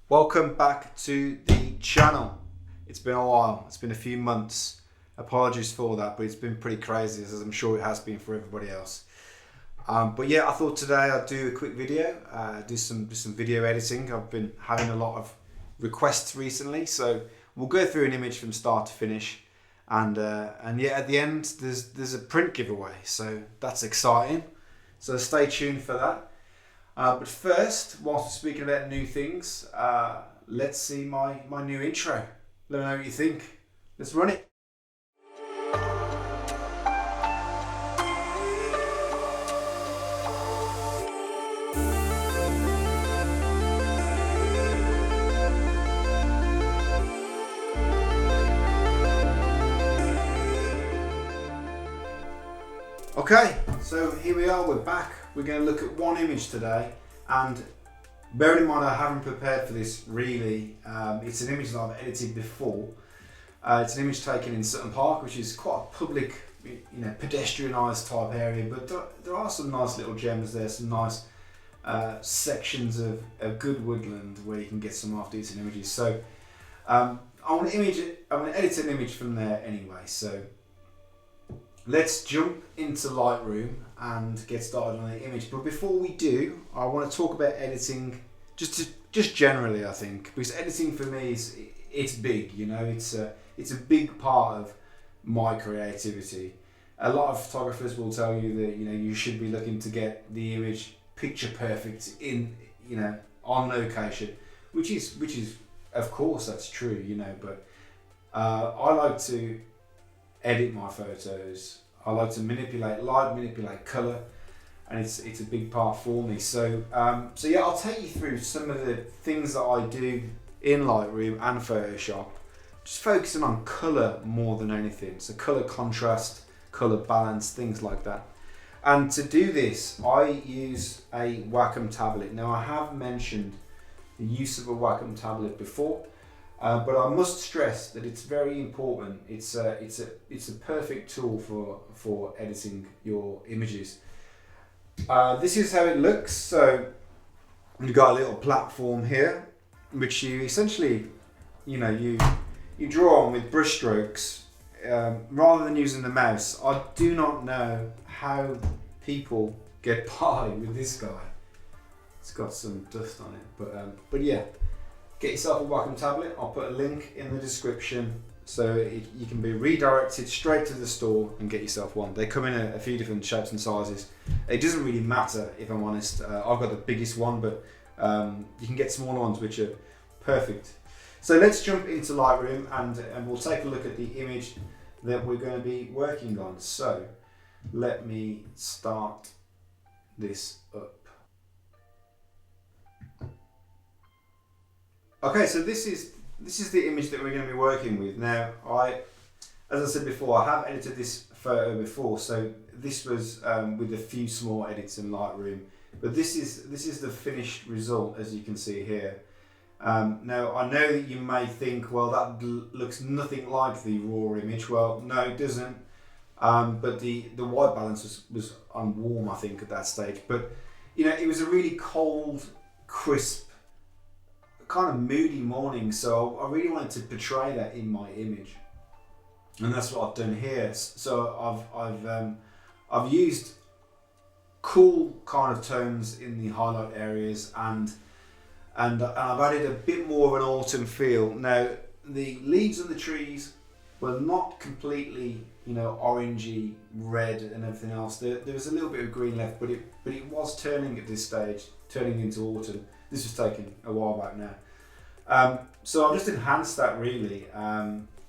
Welcome back to the channel. It's been a while, it's been a few months. Apologies for that, but it's been pretty crazy, as I'm sure it has been for everybody else. But yeah, I thought today I'd do a quick video, do some video editing. I've been having a lot of requests recently, so we'll go through an image from start to finish. And yeah, at the end there's a print giveaway, so that's exciting. So stay tuned for that. But first, whilst we're speaking about new things, let's see my new intro. Let me know what you think. Let's run it. Okay, so here we are, we're back. We're going to look at one image today, and bearing in mind I haven't prepared for this really. It's an image that I've edited before. It's an image taken in Sutton Park, which is quite a public, pedestrianised type area, but there are some nice little gems there, some nice sections of good woodland where you can get some half decent images. So I want to edit an image from there anyway. So let's jump into Lightroom and get started on the image. But before we do, I want to talk about editing just generally, I think, because editing for me it's big, it's a big part of my creativity. A lot of photographers will tell you that you should be looking to get the image picture perfect in on location, which is of course that's true, but I like to edit my photos. I like to manipulate light, manipulate colour, and it's a big part for me. So yeah, I'll take you through some of the things that I do in Lightroom and Photoshop, just focusing on colour more than anything. So colour contrast, colour balance, things like that. And to do this, I use a Wacom tablet. Now I have mentioned the use of a Wacom tablet before. But I must stress that it's very important. It's a perfect tool for editing your images. This is how it looks. So you've got a little platform here, which you essentially, you draw on with brush strokes rather than using the mouse. I do not know how people get by with this guy. It's got some dust on it, but yeah. Get yourself a Wacom tablet. I'll put a link in the description so you can be redirected straight to the store and get yourself one. They come in a few different shapes and sizes. It doesn't really matter, if I'm honest. I've got the biggest one, but you can get smaller ones which are perfect. So let's jump into Lightroom and we'll take a look at the image that we're going to be working on. So let me start this up. Okay, so this is the image that we're going to be working with. Now, as I said before, I have edited this photo before, so this was with a few small edits in Lightroom. But this is the finished result, as you can see here. Now, I know that you may think, well, that looks nothing like the raw image. Well, no, it doesn't. But the white balance was on warm, I think, at that stage. But it was a really cold, crisp, kind of moody morning, so I really wanted to portray that in my image, and that's what I've done here. So I've used cool kind of tones in the highlight areas, and I've added a bit more of an autumn feel. Now the leaves on the trees were not completely orangey red and everything else. There was a little bit of green left, but it was turning at this stage, turning into autumn. This was taken a while back now. So I've just enhanced that really.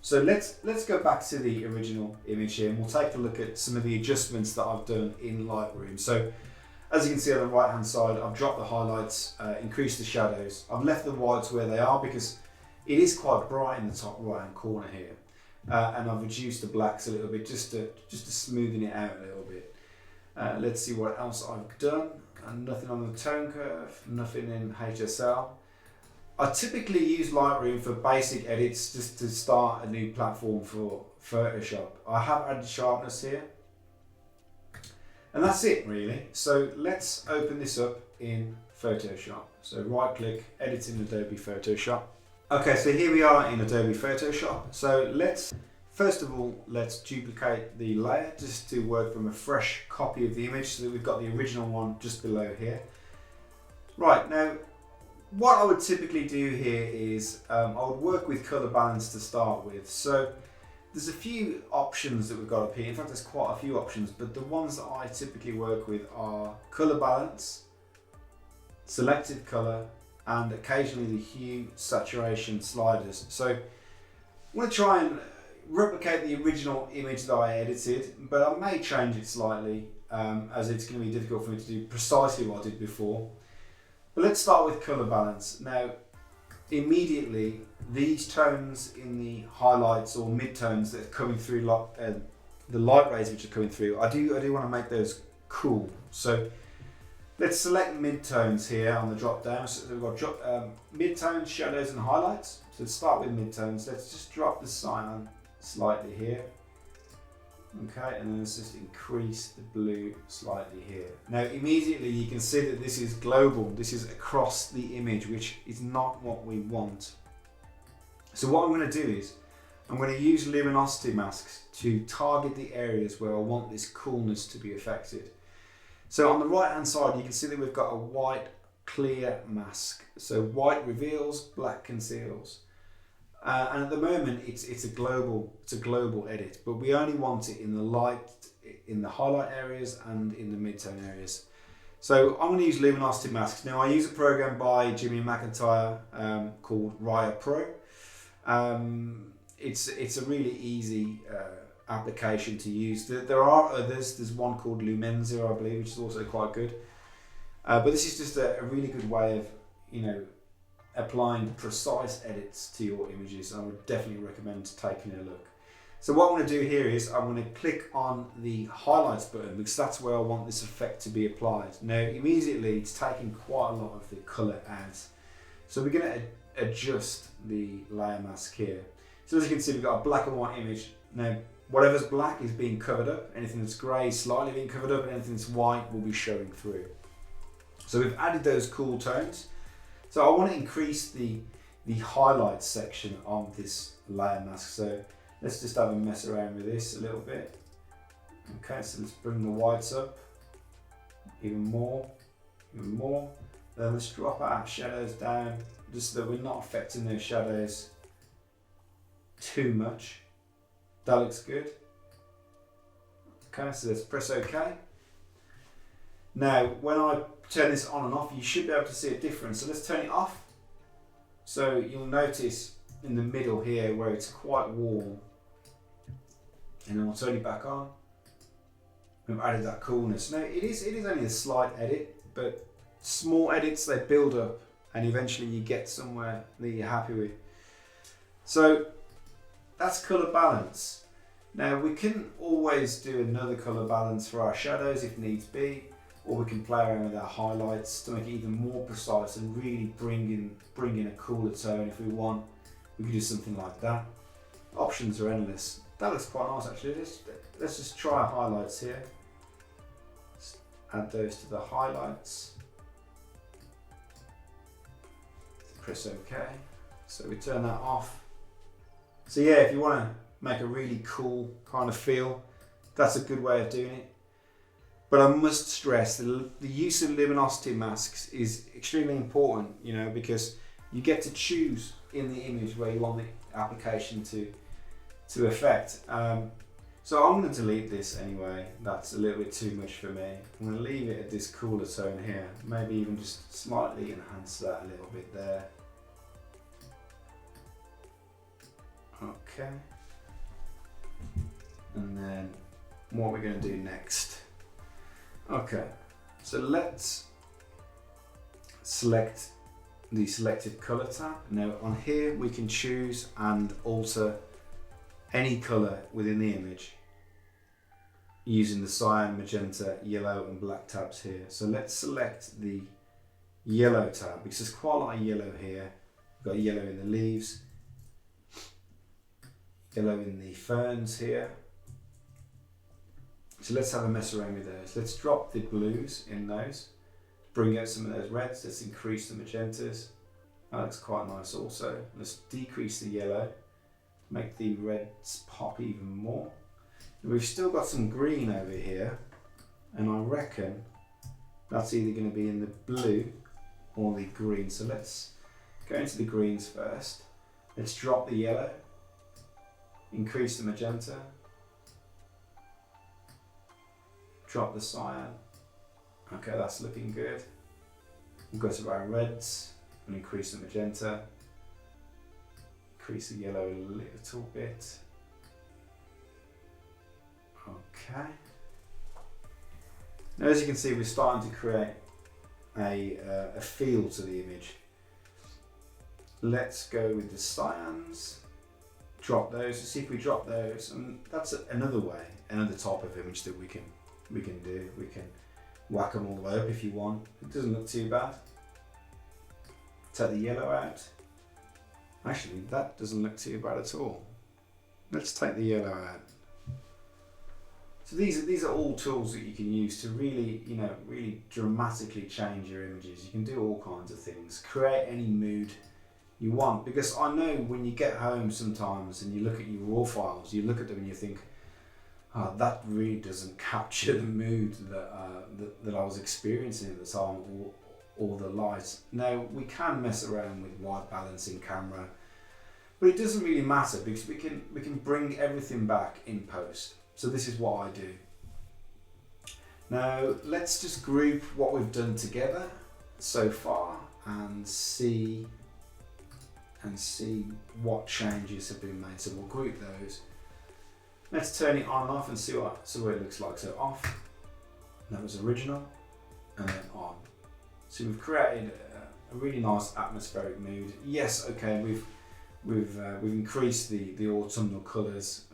So let's go back to the original image here, and we'll take a look at some of the adjustments that I've done in Lightroom. So as you can see on the right hand side, I've dropped the highlights, increased the shadows. I've left the whites where they are because it is quite bright in the top right hand corner here. And I've reduced the blacks a little bit just to smoothen it out a little bit. Let's see what else I've done. And nothing on the tone curve, nothing in HSL. I typically use Lightroom for basic edits just to start a new platform for Photoshop. I have added sharpness here. And that's it really. So let's open this up in Photoshop. So right click, edit in Adobe Photoshop. Okay, so here we are in Adobe Photoshop. So first of all, let's duplicate the layer just to work from a fresh copy of the image so that we've got the original one just below here. Right, now what I would typically do here is I would work with color balance to start with. So there's a few options that we've got up here. In fact, there's quite a few options, but the ones that I typically work with are color balance, selective color, and occasionally the hue saturation sliders. So I'm going to try and replicate the original image that I edited, but I may change it slightly as it's going to be difficult for me to do precisely what I did before. But let's start with color balance. Now, immediately, these tones in the highlights or midtones that are coming through, the light rays which are coming through, I do want to make those cool. So let's select midtones here on the drop down. So we've got midtones, shadows, and highlights. So let's start with midtones. Let's just drop the cyan slightly here. Okay, and then let's just increase the blue slightly here. Now immediately you can see that this is global, this is across the image, which is not what we want. So what I'm going to do is, I'm going to use luminosity masks to target the areas where I want this coolness to be affected. So on the right hand side you can see that we've got a white clear mask. So white reveals, black conceals. And at the moment it's a global edit, but we only want it in the highlight areas and in the midtone areas. So I'm going to use luminosity masks. Now I use a program by Jimmy McIntyre called Raya Pro. It's a really easy application to use. There are others. There's one called Lumenza, I believe, which is also quite good. But this is just a really good way of, applying precise edits to your images. I would definitely recommend taking a look. So what I'm going to do here is I'm going to click on the highlights button because that's where I want this effect to be applied. Now immediately it's taking quite a lot of the colour out. So we're going to adjust the layer mask here. So as you can see, we've got a black and white image. Now whatever's black is being covered up, anything that's grey is slightly being covered up, and anything that's white will be showing through. So we've added those cool tones. So I want to increase the highlights section on this layer mask. So let's just have a mess around with this a little bit. Okay, so let's bring the whites up even more. Then let's drop our shadows down just so that we're not affecting those shadows too much. That looks good. Okay, so let's press OK. Now, when I turn this on and off, you should be able to see a difference. So let's turn it off. So you'll notice in the middle here where it's quite warm. And then I'll turn it back on. We've added that coolness. Now, it is only a slight edit, but small edits, they build up and eventually you get somewhere that you're happy with. So that's colour balance. Now we can always do another colour balance for our shadows if needs be, or we can play around with our highlights to make it even more precise and really bring in a cooler tone if we want. We can do something like that. Options are endless. That looks quite nice actually. Let's just try our highlights here. Let's add those to the highlights. Press OK. So we turn that off. So yeah, if you want to make a really cool kind of feel, that's a good way of doing it. But I must stress that the use of luminosity masks is extremely important, because you get to choose in the image where you want the application to affect. So I'm going to delete this anyway. That's a little bit too much for me. I'm going to leave it at this cooler tone here. Maybe even just slightly enhance that a little bit there. Okay. And then what we're going to do next. Okay, so let's select the selected color tab. Now on here we can choose and alter any color within the image using the cyan, magenta, yellow and black tabs here. So let's select the yellow tab because there's quite a lot of yellow here. We've got yellow in the leaves, yellow in the ferns here. So let's have a mess around with those. Let's drop the blues in those. bring out some of those reds. Let's increase the magentas. That looks quite nice also. Let's decrease the yellow, make the reds pop even more. We've still got some green over here, and I reckon that's either going to be in the blue or the green. So let's go into the greens first. Let's drop the yellow, increase the magenta, drop the cyan. Okay, that's looking good. We'll go to our reds and increase the magenta, increase the yellow a little bit. Okay. Now, as you can see, we're starting to create a feel to the image. Let's go with the cyans. Drop those. See if we drop those, and that's another way, another type of image that we can do. We can whack them all the way up if you want. It doesn't look too bad. Take the yellow out. Actually, that doesn't look too bad at all. Let's take the yellow out. So these are all tools that you can use to really, really dramatically change your images. You can do all kinds of things. Create any mood you want, because I know when you get home sometimes and you look at your raw files, you look at them and you think, oh, that really doesn't capture the mood that I was experiencing at the time, or the light. Now, we can mess around with white balance in camera, but it doesn't really matter because we can bring everything back in post. So this is what I do. Now let's just group what we've done together so far and see what changes have been made. So we'll group those. Let's turn it on and off and see what it looks like. So off, that was original, and then on. So we've created a really nice atmospheric mood. Yes, okay, we've increased the autumnal colours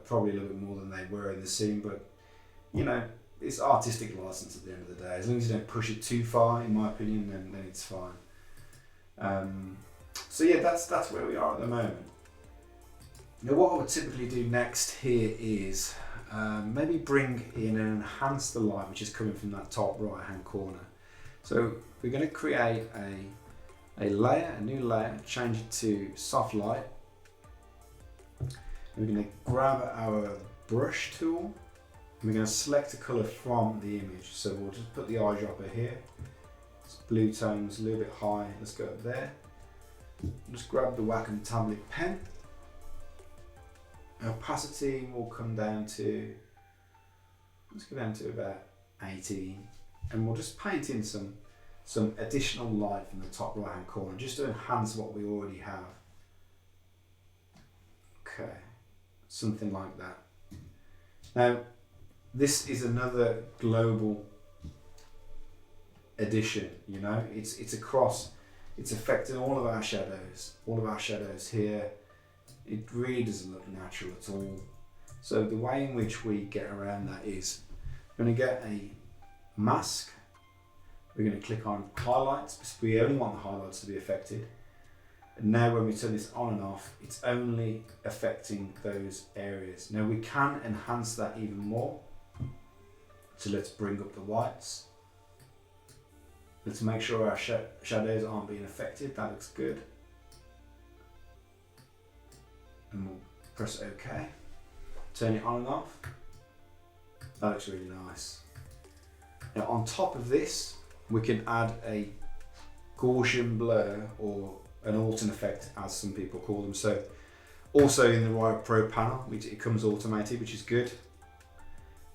probably a little bit more than they were in the scene, but it's artistic license at the end of the day. As long as you don't push it too far, in my opinion, then it's fine. So yeah, that's where we are at the moment. Now what I would typically do next here is maybe bring in and enhance the light which is coming from that top right hand corner. So we're going to create a new layer, change it to soft light. We're going to grab our brush tool and we're going to select a colour from the image. So we'll just put the eyedropper here. It's blue tones, a little bit high. Let's go up there. Just grab the Wacom tablet pen. Opacity will come down to, let's go down to about 18, and we'll just paint in some additional light from the top right hand corner just to enhance what we already have. Okay, something like that. Now this is another global edition, it's across, it's affecting all of our shadows here. It really doesn't look natural at all. So the way in which we get around that is we're going to get a mask. We're going to click on highlights because we only want the highlights to be affected. And now when we turn this on and off, it's only affecting those areas. Now we can enhance that even more. So let's bring up the whites. Let's make sure our shadows aren't being affected. That looks good. And we'll press OK. Turn it on and off. That looks really nice. Now on top of this, we can add a Gaussian blur or an Alton effect, as some people call them. So also in the Riot Pro panel, it comes automated, which is good.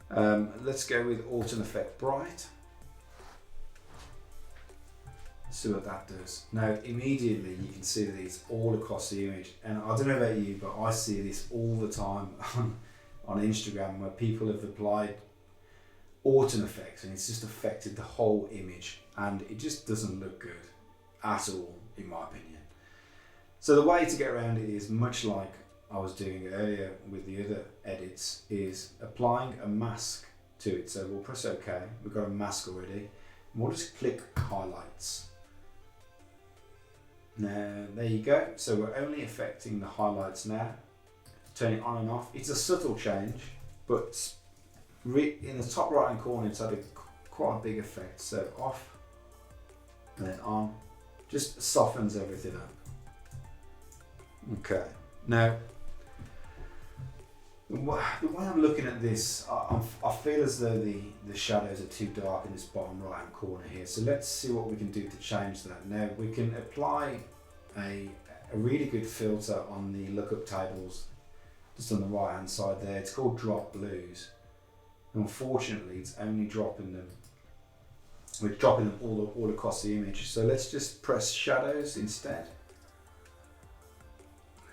Let's go with Alton effect bright. See what that does. Now immediately you can see these all across the image, and I don't know about you, but I see this all the time on Instagram where people have applied Alton effects and it's just affected the whole image, and it just doesn't look good at all, in my opinion. So the way to get around it is much like I was doing earlier with the other edits, is applying a mask to it. So we'll press OK, we've got a mask already, and we'll just click highlights. Now there you go, so we're only affecting the highlights now. Turn it on and off. It's a subtle change, but in the top right hand corner it's had quite a big effect. So off, and then on. Just softens everything up. Okay, now the way I'm looking at this, I feel as though the shadows are too dark in this bottom right hand corner here. So let's see what we can do to change that. Now we can apply a really good filter on the lookup tables just on the right hand side there. It's called drop blues. Unfortunately, it's only dropping them. We're dropping them all across the image. So let's just press shadows instead.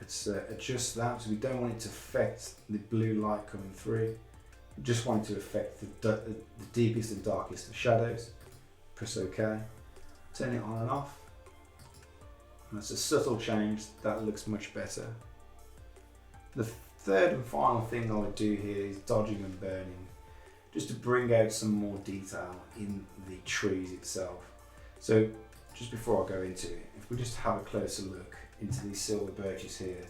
Let's adjust that, so we don't want it to affect the blue light coming through. We just want it to affect the deepest and darkest of shadows. Press OK. Turn it on and off. And that's a subtle change. That looks much better. The third and final thing I would do here is dodging and burning, just to bring out some more detail in the trees itself. So just before I go into it, if we just have a closer look into these silver birches here,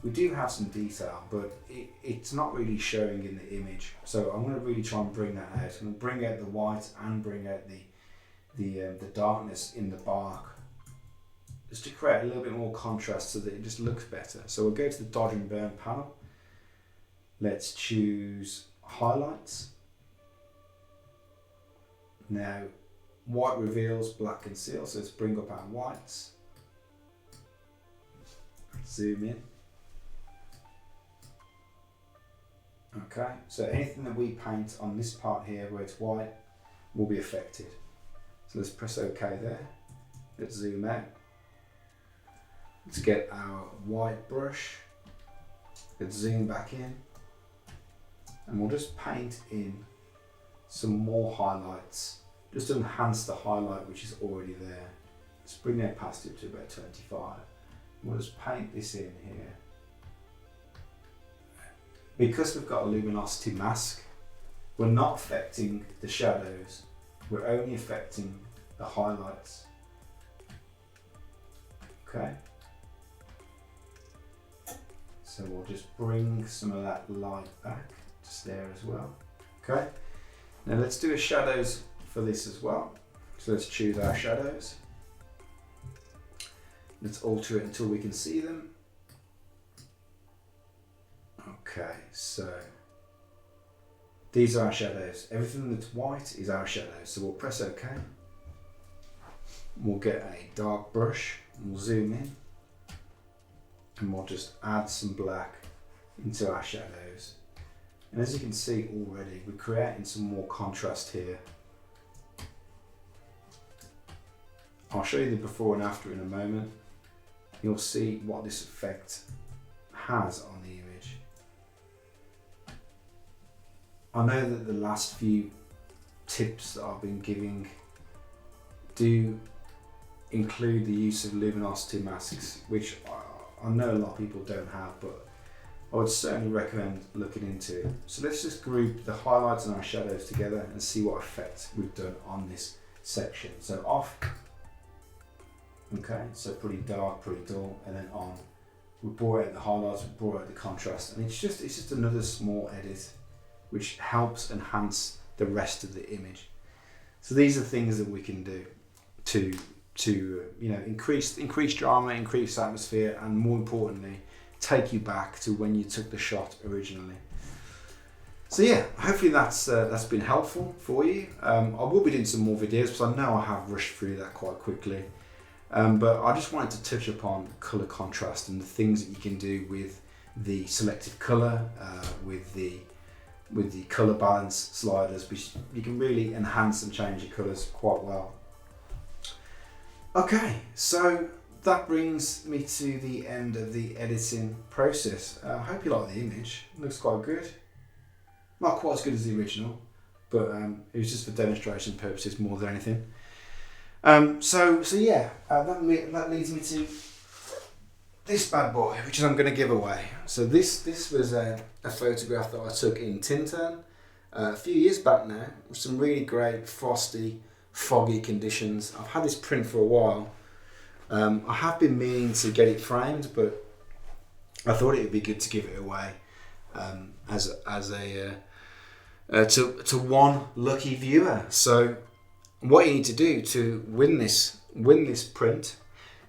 we do have some detail, but it's not really showing in the image. So I'm going to really try and bring that out. I'm going to bring out the white and bring out the darkness in the bark, just to create a little bit more contrast so that it just looks better. So we'll go to the dodge and burn panel. Let's choose highlights. Now white reveals, black conceals, so let's bring up our whites. Zoom in. Okay, so anything that we paint on this part here where it's white will be affected. So let's press OK there. Let's zoom out. Let's get our white brush. Let's zoom back in. And we'll just paint in some more highlights, just to enhance the highlight which is already there. Let's bring that past it to about 25. We'll just paint this in here. Because we've got a luminosity mask, we're not affecting the shadows, we're only affecting the highlights. Okay. So we'll just bring some of that light back just there as well. Okay. Now let's do a shadows for this as well. So let's choose our shadows. Let's alter it until we can see them. Okay, so these are our shadows. Everything that's white is our shadows. So we'll press OK. We'll get a dark brush and we'll zoom in. And we'll just add some black into our shadows. And as you can see already, we're creating some more contrast here. I'll show you the before and after in a moment. You'll see what this effect has on the image. I know that the last few tips that I've been giving do include the use of luminosity masks, which I know a lot of people don't have, but I would certainly recommend looking into it. So let's just group the highlights and our shadows together and see what effect we've done on this section. So off. Okay, so pretty dark, pretty dull, and then on. We brought out the highlights, we brought out the contrast, and it's just another small edit which helps enhance the rest of the image. So these are things that we can do to increase drama, increase atmosphere, and more importantly, take you back to when you took the shot originally. So yeah, hopefully that's been helpful for you. I will be doing some more videos because I know I have rushed through that quite quickly. But I just wanted to touch upon colour contrast and the things that you can do with the selective colour, with the colour balance sliders, which you can really enhance and change your colours quite well. Okay, so that brings me to the end of the editing process. I hope you like the image. It looks quite good. Not quite as good as the original, but it was just for demonstration purposes more than anything. So yeah, that leads me to this bad boy, which I'm going to give away. So this was a photograph that I took in Tintern a few years back now, with some really great frosty, foggy conditions. I've had this print for a while. I have been meaning to get it framed, but I thought it would be good to give it away to one lucky viewer. So what you need to do to win this win this print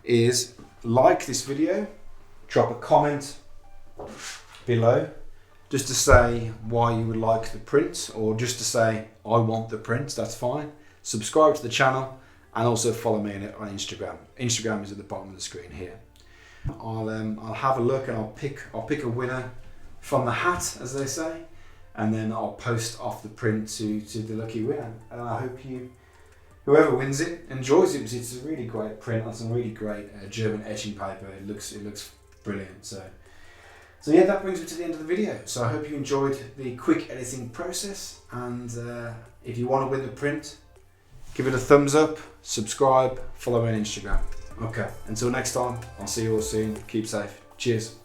is like this video, drop a comment below just to say why you would like the print, or just to say I want the print, that's fine. Subscribe to the channel and also follow me on Instagram. Instagram is at the bottom of the screen here. I'll have a look and I'll pick a winner from the hat, as they say, and then I'll post off the print to the lucky winner. And I hope whoever wins it enjoys it, because it's a really great print on some really great German etching paper. It looks brilliant. So yeah, that brings me to the end of the video. So I hope you enjoyed the quick editing process, and if you want to win the print, give it a thumbs up, subscribe, follow me on Instagram. Okay, until next time, I'll see you all soon. Keep safe. Cheers.